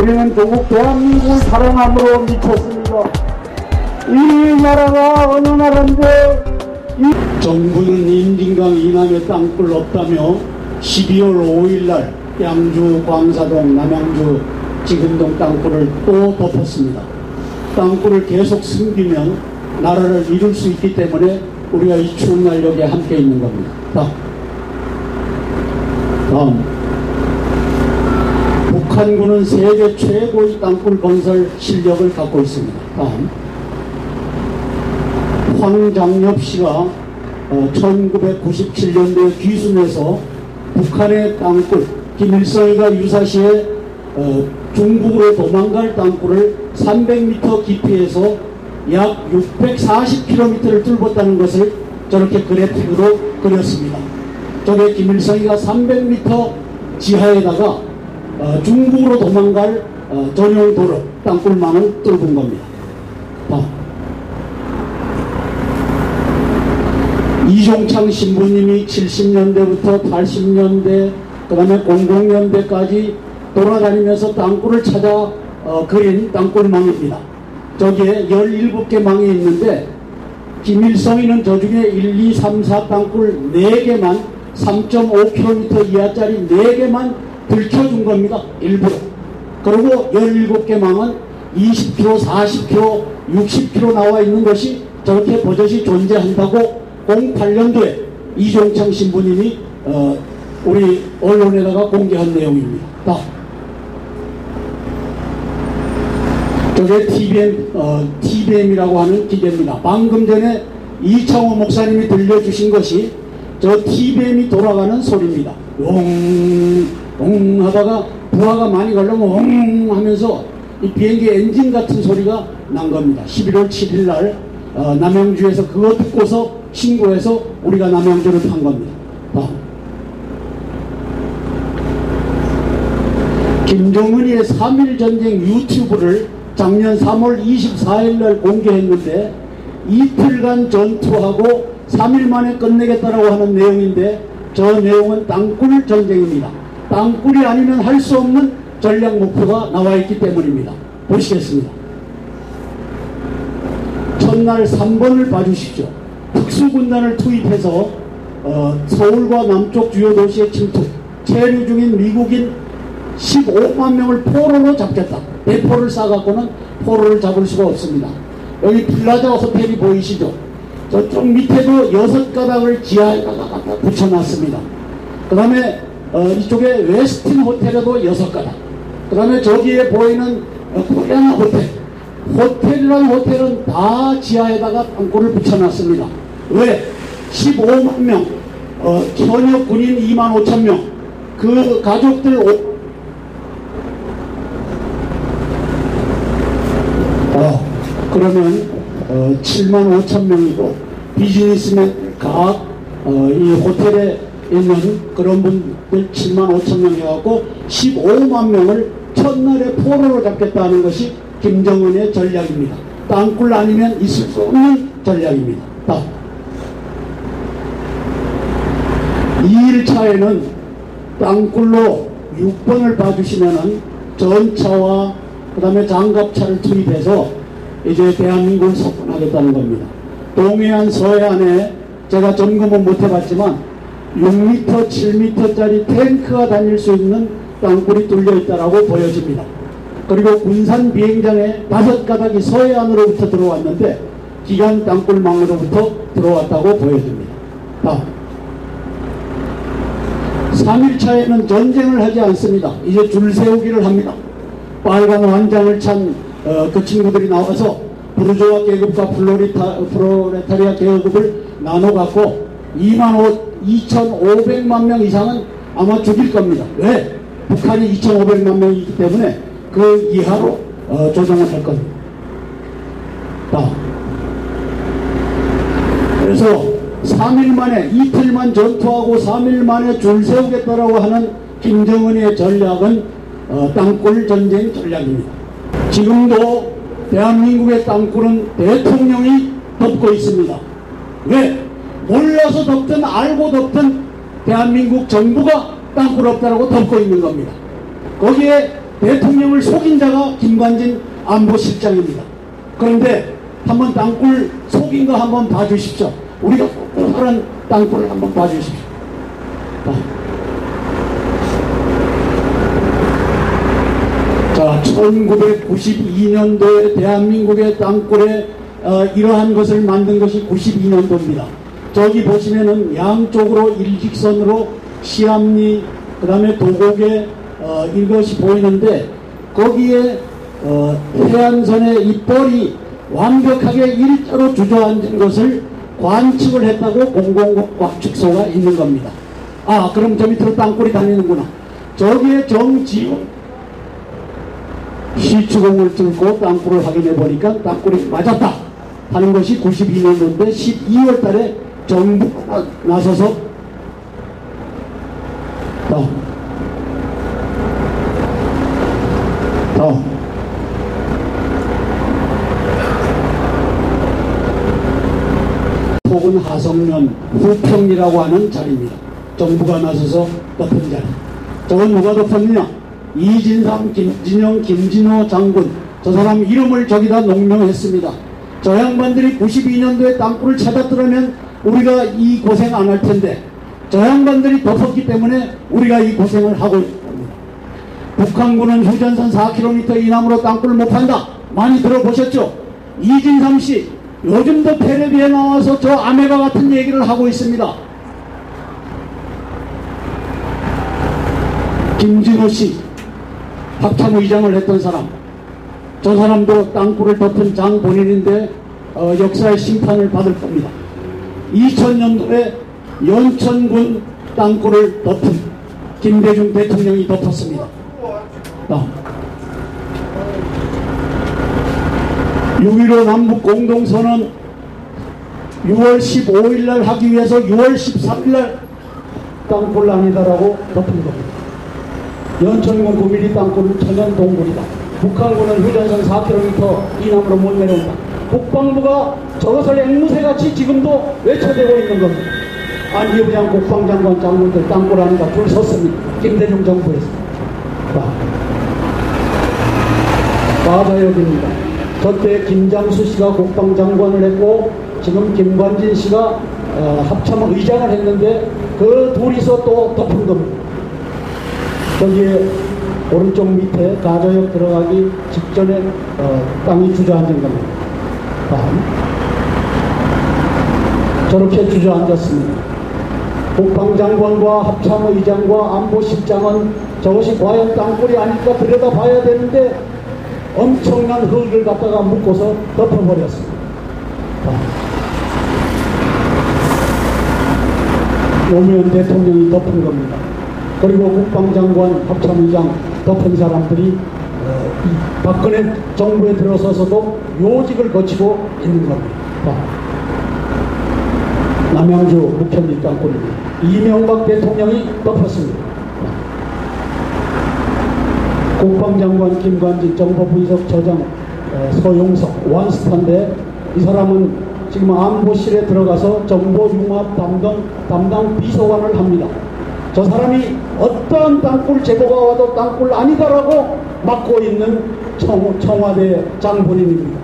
우리는 조국 대한민국을 사랑함으로 미쳤습니다. 이 나라가 어느 나라인데 정부는 인진강 이남에 땅굴 없다며 12월 5일날 양주 광사동 남양주 지금동 땅굴을 또 덮었습니다. 땅굴을 계속 숨기면 나라를 잃을 수 있기 때문에 우리가 이 추운 날 여기에 함께 있는 겁니다. 다음, 북한군은 세계 최고의 땅굴 건설 실력을 갖고 있습니다. 다음, 황장엽 씨가 1997년도에 귀순해서 북한의 땅굴, 김일성이가 유사시에 중국으로 도망갈 땅굴을 300m 깊이에서 약 640km를 뚫었다는 것을 저렇게 그래픽으로 그렸습니다. 저게 김일성이가 300m 지하에다가 중국으로 도망갈 전용 도로 땅굴망을 뚫은 겁니다. 이종창 신부님이 70년대부터 80년대 그 다음에 00년대까지 돌아다니면서 땅굴을 찾아 그린 땅굴망입니다. 저기에 17개 망이 있는데 김일성이는 저중에 1, 2, 3, 4 땅굴 4개만 3.5km 이하짜리 4개만 들켜준 겁니다. 일부러. 그리고 17개 망은 20km, 40km, 60km 나와 있는 것이 저렇게 버젓이 존재한다고 08년도에 이종창 신부님이 우리 언론에다가 공개한 내용입니다. 저게 TBM이라고 하는 기계입니다. 방금 전에 이창호 목사님이 들려주신 것이 저 TBM이 돌아가는 소리입니다. 웅 하다가 부하가 많이 가려면 웅 하면서 이 비행기 엔진 같은 소리가 난 겁니다. 11월 7일 날 남양주에서 그거 듣고서 신고해서 우리가 남양주를 판 겁니다. 김정은이의 3.1 전쟁 유튜브를 작년 3월 24일 날 공개했는데 이틀간 전투하고 3일 만에 끝내겠다라고 하는 내용인데 저 내용은 땅굴 전쟁입니다. 땅굴이 아니면 할 수 없는 전략 목표가 나와 있기 때문입니다. 보시겠습니다. 첫날 3번을 봐주십시오. 특수군단을 투입해서 서울과 남쪽 주요 도시에 침투, 체류 중인 미국인 15만 명을 포로로 잡겠다. 대포를 쏴갖고는 포로를 잡을 수가 없습니다. 여기 플라자 호텔이 보이시죠? 저쪽 밑에도 6가닥을 지하에다가 갖다 붙여놨습니다. 그 다음에 이쪽에 웨스틴 호텔에도 6가닥. 그 다음에 저기에 보이는 코리아나 호텔. 호텔이라는 호텔은 다 지하에다가 땅굴을 붙여놨습니다. 왜? 15만 명, 현역 군인 2만 5천 명, 그 가족들 그러면 7만 5천 명이고 비즈니스맨 각 이 호텔에 있는 그런 분들 7만 5천 명 해갖고 15만 명을 첫날에 포로로 잡겠다는 것이 김정은의 전략입니다. 땅굴 아니면 있을 수 없는 전략입니다. 2일차에는 땅굴로 6번을 봐주시면은 전차와 그 다음에 장갑차를 투입해서 이제 대한민국을 석권하겠다는 겁니다. 동해안 서해안에 제가 점검은 못 해봤지만 6m, 7m짜리 탱크가 다닐 수 있는 땅굴이 뚫려 있다라고 보여집니다. 그리고 군산 비행장에 5가닥이 서해안으로부터 들어왔는데 기간 땅굴망으로부터 들어왔다고 보여집니다. 3일차에는 전쟁을 하지 않습니다. 이제 줄 세우기를 합니다. 빨간 완장을 찬 그 친구들이 나와서 부르조아 계급과 프로레타리아 계급을 나눠갖고 2,500만 명 이상은 아마 죽일 겁니다. 왜? 북한이 2,500만 명이기 때문에 그 이하로 조정을 할 겁니다. 그래서 3일 만에 이틀만 전투하고 3일 만에 줄 세우겠다라고 하는 김정은의 전략은 땅굴 전쟁 전략입니다. 지금도 대한민국의 땅굴은 대통령이 덮고 있습니다. 왜? 몰라서 덮든 알고 덮든 대한민국 정부가 땅굴 없다라고 덮고 있는 겁니다. 거기에 대통령을 속인 자가 김관진 안보실장입니다. 그런데 한번 땅굴 속인 거 한번 봐주십시오. 우리가 그런 땅굴을 한번 봐주십시오. 자, 1992년도에 대한민국의 땅굴에 이러한 것을 만든 것이 92년도입니다. 저기 보시면은 양쪽으로 일직선으로 시암리, 그 다음에 도곡에 이것이 보이는데, 거기에 해안선의 이 뻘이 완벽하게 일자로 주저앉은 것을 관측을 했다고 공공과학축소가 있는 겁니다. 아, 그럼 저 밑으로 땅굴이 다니는구나. 저기에 정지훈 시추공을 들고 땅굴을 확인해 보니까 땅굴이 맞았다 하는 것이 92년도인데 12월 달에 정부가 나서서 혹은 하성면 후평이라고 하는 자리입니다. 정부가 나서서 덮은 자리. 저건 누가 덮었느냐? 이진삼, 김진영, 김진호 장군, 저 사람 이름을 저기다 농명했습니다. 저 양반들이 92년도에 땅굴을 찾았더라면 우리가 이 고생 안 할 텐데, 저 양반들이 덮었기 때문에 우리가 이 고생을 하고 있습니다. 북한군은 휴전선 4km 이남으로 땅굴을 못 판다. 많이 들어보셨죠? 이진삼 씨 요즘도 텔레비에 나와서 저 아메바 같은 얘기를 하고 있습니다. 김진호 씨 합참의장을 했던 사람, 저 사람도 땅굴을 덮은 장 본인인데 역사의 심판을 받을 겁니다. 2000년도에 연천군 땅굴을 덮은 김대중 대통령이 덮었습니다. 6.15 남북 공동선언 6월 15일날 하기 위해서 6월 13일날 땅굴 아니다라고 덮은 겁니다. 연천군 9mm 땅굴은 천연 동굴이다. 북한군은 휴전선 4km 이남으로 못 내려온다. 국방부가 저것을 앵무새같이 지금도 외쳐대고 있는 겁니다. 안기부장 국방장관 장군들 땅굴 아니다 줄 섰습니다. 김대중 정부에서. 가자역입니다. 저때 김장수 씨가 국방장관을 했고 지금 김관진 씨가 합참의장을 했는데 그 둘이서 또 덮은 겁니다. 거기에 오른쪽 밑에 가자역 들어가기 직전에 땅이 주저앉은 겁니다. 저렇게 주저앉았습니다. 국방장관과 합참의장과 안보실장은 저것이 과연 땅굴이 아닐까 들여다봐야 되는데 엄청난 흙을 갖다가 묶어서 덮어버렸습니다. 노무현 대통령이 덮은 겁니다. 그리고 국방장관, 합참의장 덮은 사람들이 이 박근혜 정부에 들어서서도 요직을 거치고 있는 겁니다. 남양주 묵현리 땅굴입니다. 이명박 대통령이 덮었습니다. 국방장관 김관진, 정보부의석 저장 서용석, 원스타인데 이 사람은 지금 안보실에 들어가서 정보융합 담당 비서관을 합니다. 저 사람이 어떤 땅굴 제보가 와도 땅굴 아니다라고 막고 있는 청와대 장본인입니다.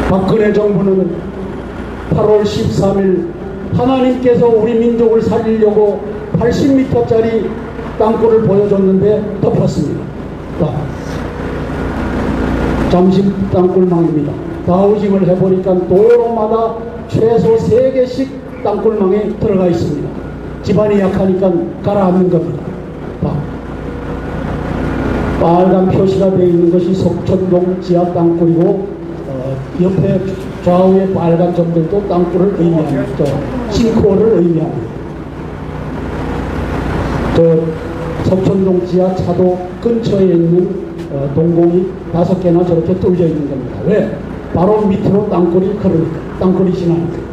박근혜 정부는 8월 13일 하나님께서 우리 민족을 살리려고 80m짜리 땅굴을 보여줬는데 덮었습니다. 잠실 땅굴망입니다. 다우징을 해보니까 도로마다 최소 3개씩 땅굴망에 들어가 있습니다. 집안이 약하니까 가라앉는 겁니다. 빨간 표시가 되어 있는 것이 석천동 지하 땅굴이고 옆에 좌우에 빨간 점들도 땅굴을 의미합니다. 싱크홀을 의미합니다. 저 석천동 지하 차도 근처에 있는 동공이 5개나 저렇게 뚫려 있는 겁니다. 왜? 바로 밑으로 땅굴이 흐르니까, 땅굴이 지나니까.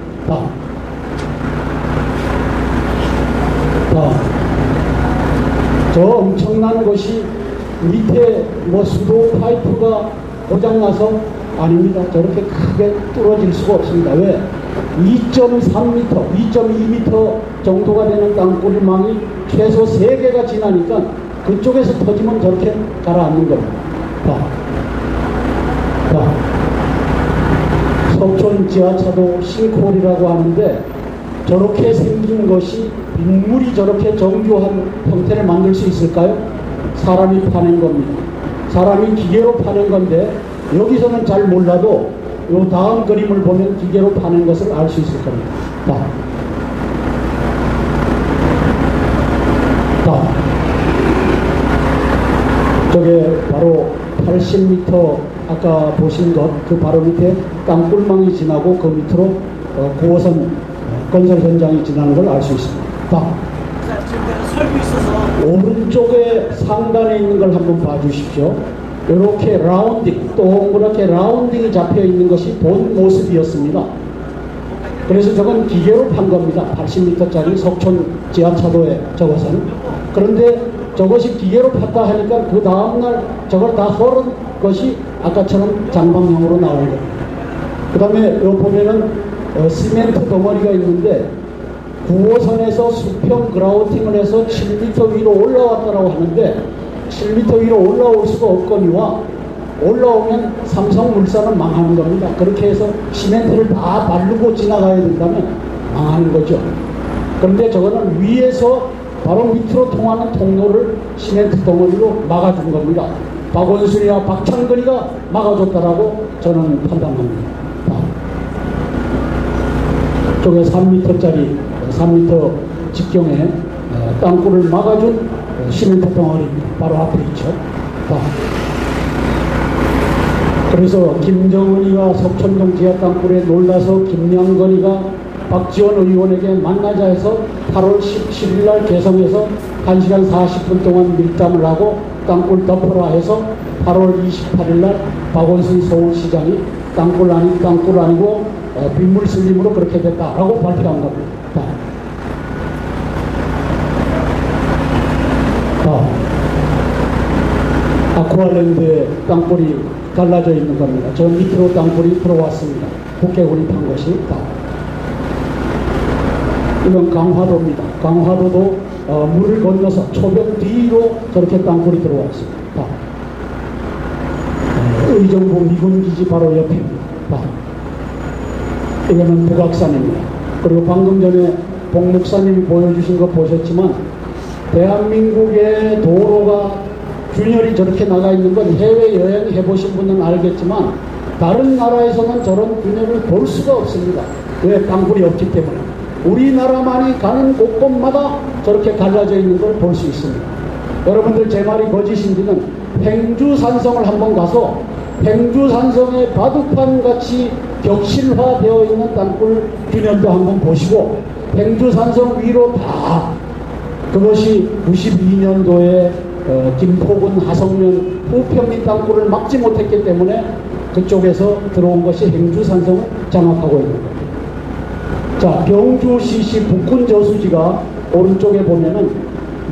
저 엄청난 것이 밑에 수도 파이프가 고장나서 아닙니다. 저렇게 크게 뚫어질 수가 없습니다. 왜? 2.3m, 2.2m 정도가 되는 땅굴망이 최소 3개가 지나니까 그쪽에서 터지면 저렇게 가라앉는 겁니다. 석촌 지하차도 싱크홀이라고 하는데 저렇게 생긴 것이 빗물이 저렇게 정교한 형태를 만들 수 있을까요? 사람이 파낸 겁니다. 사람이 기계로 파낸 건데 여기서는 잘 몰라도 요 다음 그림을 보면 기계로 파낸 것을 알 수 있을 겁니다. 저게 바로 80m 아까 보신 것 그 바로 밑에 땅굴망이 지나고 그 밑으로 9호선 건설 현장이 지나는 걸 알 수 있습니다. 지금 내가 설고 있어서 오른쪽에 상단에 있는 걸 한번 봐주십시오. 이렇게 라운딩, 동그랗게 라운딩이 잡혀 있는 것이 본 모습이었습니다. 그래서 저건 기계로 판 겁니다. 80m짜리 석촌 지하차도에 저것은. 그런데 저것이 기계로 팠다 하니까 그 다음날 저걸 다 헐은 것이 아까처럼 장방형으로 나온 겁니다. 그 다음에 여기 보면은 시멘트 덩어리가 있는데 9호선에서 수평 그라우팅을 해서 7m 위로 올라왔다고 하는데 7m 위로 올라올 수가 없거니와 올라오면 삼성물산은 망하는 겁니다. 그렇게 해서 시멘트를 다 바르고 지나가야 된다면 망하는 거죠. 그런데 저거는 위에서 바로 밑으로 통하는 통로를 시멘트 덩어리로 막아준 겁니다. 박원순이나 박창근이가 막아줬다라고 저는 판단합니다. 쪽에 3m짜리 3m 직경에 땅굴을 막아준 시멘트 덩어리 바로 앞에 있죠. 그래서 김정은이가 석촌동 지하 땅굴에 놀라서 김양건이가 박지원 의원에게 만나자 해서 8월 17일 날 개성에서 1시간 40분 동안 밀담을 하고 땅굴 덮어라 해서 8월 28일 날 박원순 서울시장이 땅굴 아니고 빗물 슬림으로 그렇게 됐다라고 발표한 겁니다. 아쿠아랜드에 땅굴이 갈라져 있는 겁니다. 저 밑으로 땅굴이 들어왔습니다. 북개구리 판 것이 이건 강화도입니다. 강화도도 물을 건너서 초벽 뒤로 저렇게 땅굴이 들어왔습니다. 의정부 미군기지 바로 옆입니다. 이거는 북악산입니다. 그리고 방금 전에 봉 목사님이 보여주신 거 보셨지만 대한민국의 도로가 균열이 저렇게 나가 있는 건 해외여행 해보신 분은 알겠지만 다른 나라에서는 저런 균열을 볼 수가 없습니다. 왜? 땅굴이 없기 때문에. 우리나라만이 가는 곳곳마다 저렇게 갈라져 있는 걸 볼 수 있습니다. 여러분들 제 말이 거짓인지는 행주산성을 한번 가서 행주산성의 바둑판같이 격실화되어 있는 땅굴 균열도 한번 보시고 행주산성 위로 다 그것이 92년도에 김포군 하성면 후평리 땅굴을 막지 못했기 때문에 그쪽에서 들어온 것이 행주산성을 장악하고 있는 겁니다. 자, 경주시시 북군저수지가 오른쪽에 보면은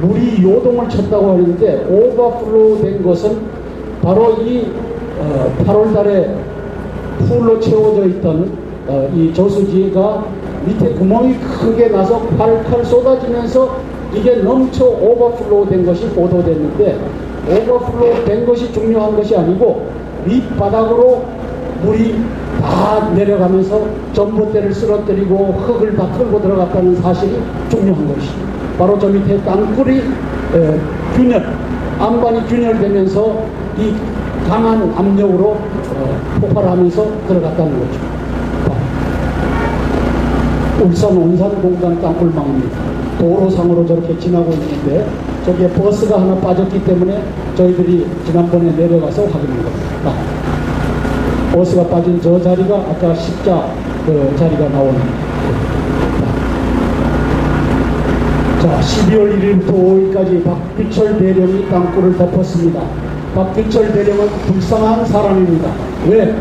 물이 요동을 쳤다고 하는데 오버플로우 된 것은 바로 이 8월 달에 풀로 채워져 있던 이 저수지가 밑에 구멍이 크게 나서 팔팔 쏟아지면서 이게 넘쳐 오버플로우 된 것이 보도됐는데 오버플로우 된 것이 중요한 것이 아니고 밑바닥으로 물이 다 내려가면서 전봇대를 쓰러뜨리고 흙을 다 끌고 들어갔다는 사실이 중요한 것이죠. 바로 저 밑에 땅굴이 균열, 안반이 균열되면서 이 강한 압력으로 폭발하면서 들어갔다는 거죠. 울산 온산공단 땅굴망입니다. 도로상으로 저렇게 지나고 있는데 저기에 버스가 하나 빠졌기 때문에 저희들이 지난번에 내려가서 확인한 겁니다. 버스가 빠진 저 자리가 아까 십자 그 자리가 나오는 자, 12월 1일부터 5일까지 박규철 대령이 땅굴을 덮었습니다. 박규철 대령은 불쌍한 사람입니다. 왜?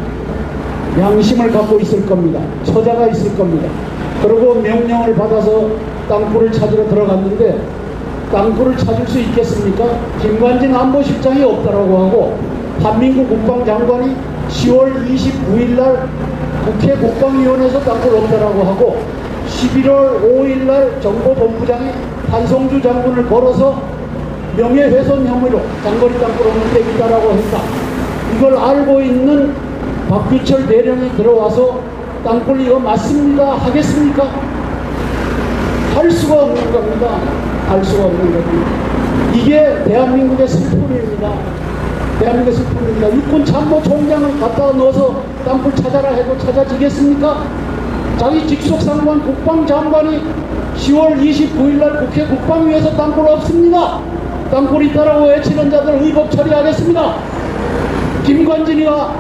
양심을 갖고 있을 겁니다. 처자가 있을 겁니다. 그리고 명령을 받아서 땅굴을 찾으러 들어갔는데 땅굴을 찾을 수 있겠습니까? 김관진 안보실장이 없다라고 하고 한민구 국방장관이 10월 29일 날 국회 국방위원회에서 땅굴 없다라고 하고 11월 5일 날 정보본부장이 한성주 장군을 걸어서 명예훼손 혐의로 장거리 땅굴 없는 데 있다라고 했다. 이걸 알고 있는 박규철 대령이 들어와서 땅굴 이거 맞습니다 하겠습니까? 할 수가 없는 겁니다. 할 수가 없는 겁니다. 이게 대한민국의 슬픔입니다. 대한민국의 슬픔입니다. 육군 참모총장을 갖다가 넣어서 땅굴 찾아라 해도 찾아지겠습니까? 자기 직속 상관 국방장관이 10월 29일 날 국회 국방위에서 땅굴 없습니다. 땅굴 있다라고 외치는 자들 의법 처리하겠습니다. 김관진이가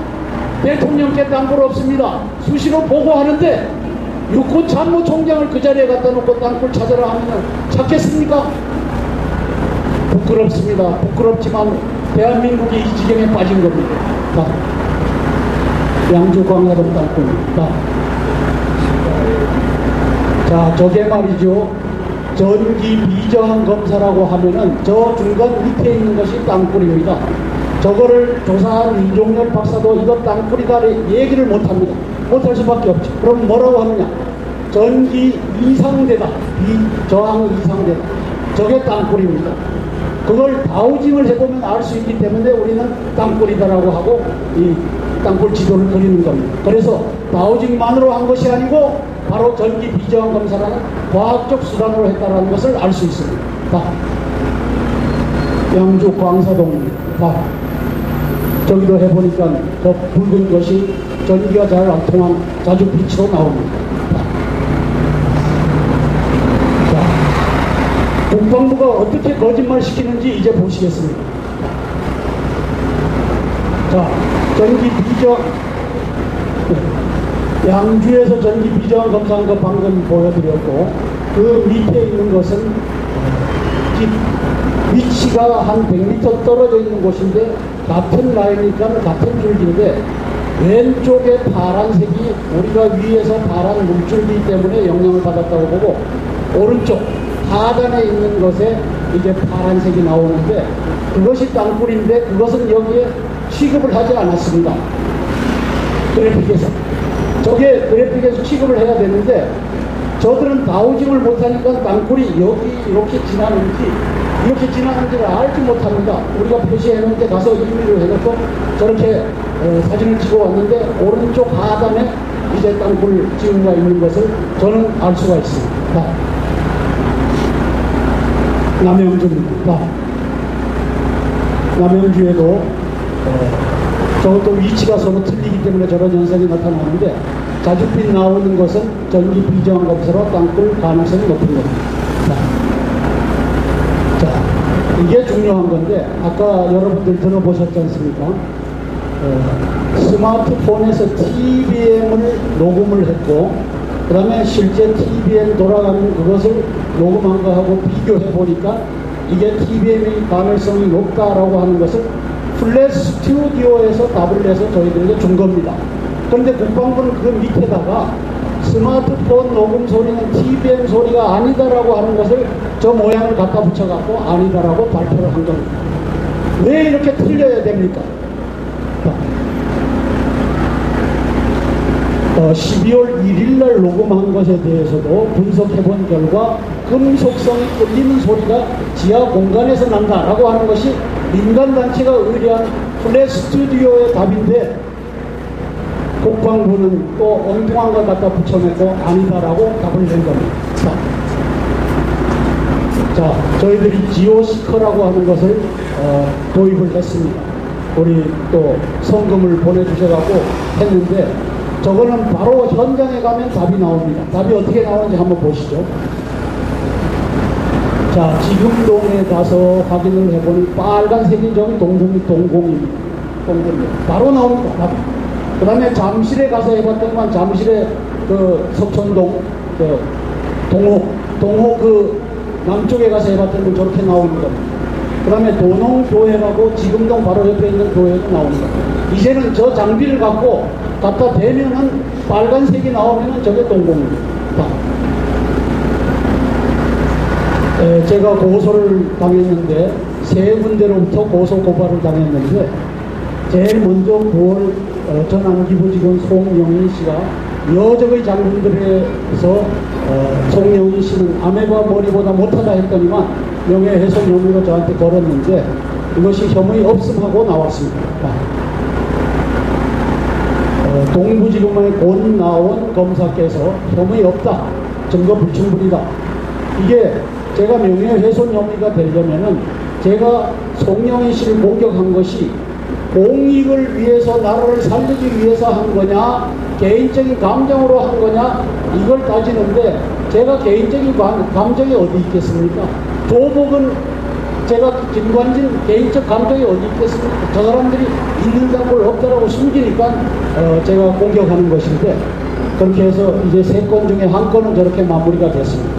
대통령께 땅굴 없습니다. 수시로 보고하는데 육군 참모총장을 그 자리에 갖다 놓고 땅굴 찾아라 하면 찾겠습니까? 부끄럽습니다. 부끄럽지만 대한민국이 이 지경에 빠진 겁니다. 양주 광화동 땅굴. 자, 저게 말이죠. 전기 비저항 검사라고 하면은 저 중간 밑에 있는 것이 땅굴입니다. 저거를 조사한 이종렬 박사도 이거 땅굴이다 얘기를 못합니다. 못할 수밖에 없죠. 그럼 뭐라고 하느냐? 전기 이상대다. 비저항 이상대다. 저게 땅굴입니다. 그걸 다우징을 해보면 알 수 있기 때문에 우리는 땅굴이다라고 하고 이 땅굴 지도를 그리는 겁니다. 그래서 다우징만으로 한 것이 아니고 바로 전기 비저항 검사라는 과학적 수단으로 했다는 것을 알 수 있습니다. 양주 광사동입니다. 저기도 해보니까 저 붉은 것이 전기가 잘 안 통한 자주빛으로 나옵니다. 자, 국방부가 어떻게 거짓말 시키는지 이제 보시겠습니다. 자, 전기 비저항 양주에서 전기 비저항 검사한 거 방금 보여드렸고, 그 밑에 있는 것은 위치가 한 100m 떨어져 있는 곳인데 같은 라인이니까 같은 줄기인데 왼쪽에 파란색이 우리가 위에서 파란 물줄기 때문에 영향을 받았다고 보고, 오른쪽 하단에 있는 것에 이게 파란색이 나오는데 그것이 땅굴인데 그것은 여기에 취급을 하지 않았습니다. 그래픽에서. 저게 그래픽에서 취급을 해야 되는데 저들은 다우징을 못하니까 땅굴이 여기 이렇게 지나는지를 알지 못합니다. 우리가 표시해놓은 데 가서 임의를 해놓고 저렇게 사진을 찍어 왔는데 오른쪽 하단에 이제 땅굴 지우가 있는 것을 저는 알 수가 있습니다. 남양주입니다. 남양주에도 저것도 위치가 서로 틀리기 때문에 저런 현상이 나타나는데 자주빛 나오는 것은 전기 비저항 검사로 땅굴 가능성이 높은 겁니다. 자, 이게 중요한 건데 아까 여러분들 들어보셨지 않습니까? 스마트폰에서 TBM을 녹음을 했고 그 다음에 실제 TBM 돌아가는 그것을 녹음한 거하고 비교해 보니까 이게 TBM의 가능성이 높다라고 하는 것을 플랫 스튜디오에서 답을 내서 저희들에게 준 겁니다. 그런데 국방부는 그 밑에다가 스마트폰 녹음 소리는 TBM 소리가 아니다라고 하는 것을 저 모양을 갖다 붙여갖고 아니다라고 발표를 한 겁니다. 왜 이렇게 틀려야 됩니까? 12월 1일 날 녹음한 것에 대해서도 분석해본 결과 금속성이 끌리는 소리가 지하 공간에서 난다라고 하는 것이 민간단체가 의뢰한 플랫 스튜디오의 답인데 국방부는 또 엉뚱한 걸 갖다 붙여내고 아니다라고 답을 낸 겁니다. 자, 저희들이 지오시커라고 하는 것을 도입을 했습니다. 우리 또 성금을 보내주셔가지고 했는데 저거는 바로 현장에 가면 답이 나옵니다. 답이 어떻게 나오는지 한번 보시죠. 자, 지금동에 가서 확인을 해보니 빨간색이 저기 동공입니다. 바로 나옵니다. 그 다음에 잠실에 가서 해봤던 건 잠실에 그 석천동, 그 동호 그 남쪽에 가서 해봤던 건 저렇게 나오는 겁니다. 그 다음에 도농교회라고 지금동 바로 옆에 있는 교회도 나옵니다. 이제는 저 장비를 갖다 대면은 빨간색이 나오면은 저게 동공입니다. 제가 고소를 당했는데 세 군데로부터 고소 고발을 당했는데 제일 먼저 9월 전남기부지검 송영희 씨가 여적의 장군들에서 송영희 씨는 아메바 머리보다 못하다 했더니만 명예훼손 혐의로 저한테 걸었는데 이것이 혐의 없음하고 나왔습니다. 동부지검의 권나온 검사께서 혐의 없다, 증거 불충분이다. 이게 제가 명예훼손 혐의가 되려면은 제가 송영희 씨를 공격한 것이 공익을 위해서 나라를 살리기 위해서 한 거냐, 개인적인 감정으로 한 거냐, 이걸 따지는데 제가 개인적인 감정이 어디 있겠습니까? 조복은 제가 김관진 개인적 감정이 어디 있겠습니까? 저 사람들이 있는 단골 없다라고 숨기니까 제가 공격하는 것인데, 그렇게 해서 이제 3건 중에 1건은 저렇게 마무리가 됐습니다.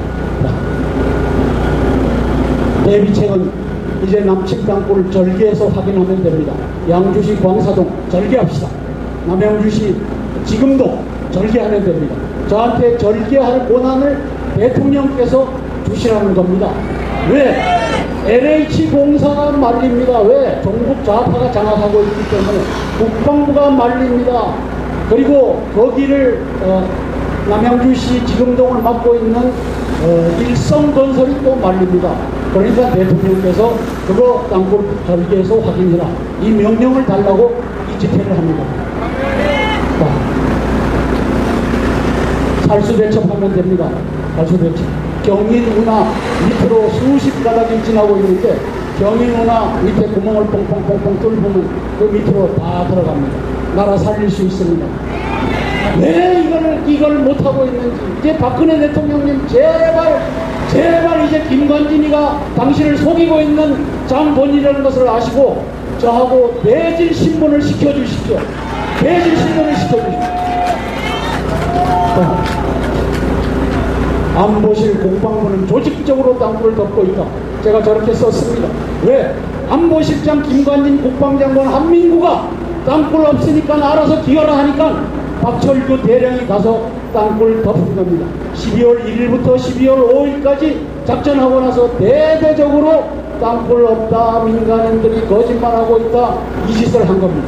대비책은 이제 남측 땅굴을 절개해서 확인하면 됩니다. 양주시 광사동 절개합시다. 남양주시 지금도 절개하면 됩니다. 저한테 절개할 권한을 대통령께서 주시라는 겁니다. 왜? LH공사가 말립니다. 왜? 종북 좌파가 장악하고 있기 때문에 국방부가 말립니다. 그리고 거기를 남양주시 지금동을 맡고 있는 일성건설이 또 말립니다. 그러니까 대통령께서 그거 땅굴 절개해서 확인해라, 이 명령을 달라고 이 집회를 합니다. 살수대첩하면 됩니다. 살수대첩. 경인운하 밑으로 수십 가닥이 지나고 있는데 경인운하 밑에 구멍을 뻥뻥뻥뻥 뚫으면 그 밑으로 다 들어갑니다. 나라 살릴 수 있습니다. 왜 이걸 못하고 있는지 이제 박근혜 대통령님 제발 이제 김관진이가 당신을 속이고 있는 장본인이라는 것을 아시고 저하고 내질 신문을 시켜주십시오. 내질 신문을 시켜주십시오. 안보실 국방부는 조직적으로 땅굴을 덮고 있다. 제가 저렇게 썼습니다. 왜? 안보실장 김관진 국방장관 한민구가 땅굴 없으니까 알아서 기어라 하니까 박철규 대령이 가서 땅굴 덮은 겁니다. 12월 1일부터 12월 5일까지 작전하고 나서 대대적으로 땅굴 없다, 민간인들이 거짓말하고 있다, 이 짓을 한 겁니다.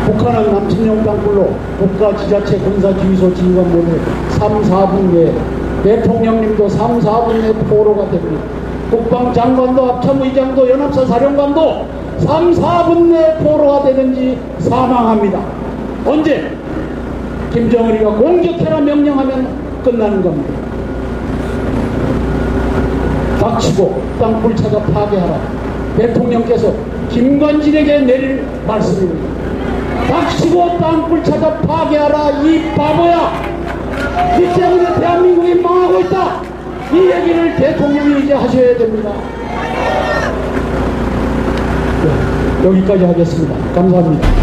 북한은 남침용 땅굴로 국가지자체 군사지휘소 지휘관모를 3, 4분 내에, 대통령님도 3, 4분 내에 포로가 됩니다. 국방장관도 합참의장도 연합사 사령관도 3, 4분 내에 포로가 되든지 사망합니다. 언제? 김정은이가 공격해라 명령하면 끝나는 겁니다. 닥치고 땅굴 찾아 파괴하라. 대통령께서 김관진에게 내릴 말씀입니다. 닥치고 땅굴 찾아 파괴하라, 이 바보야. 이 때문에 대한민국이 망하고 있다. 이 얘기를 대통령이 이제 하셔야 됩니다. 네, 여기까지 하겠습니다. 감사합니다.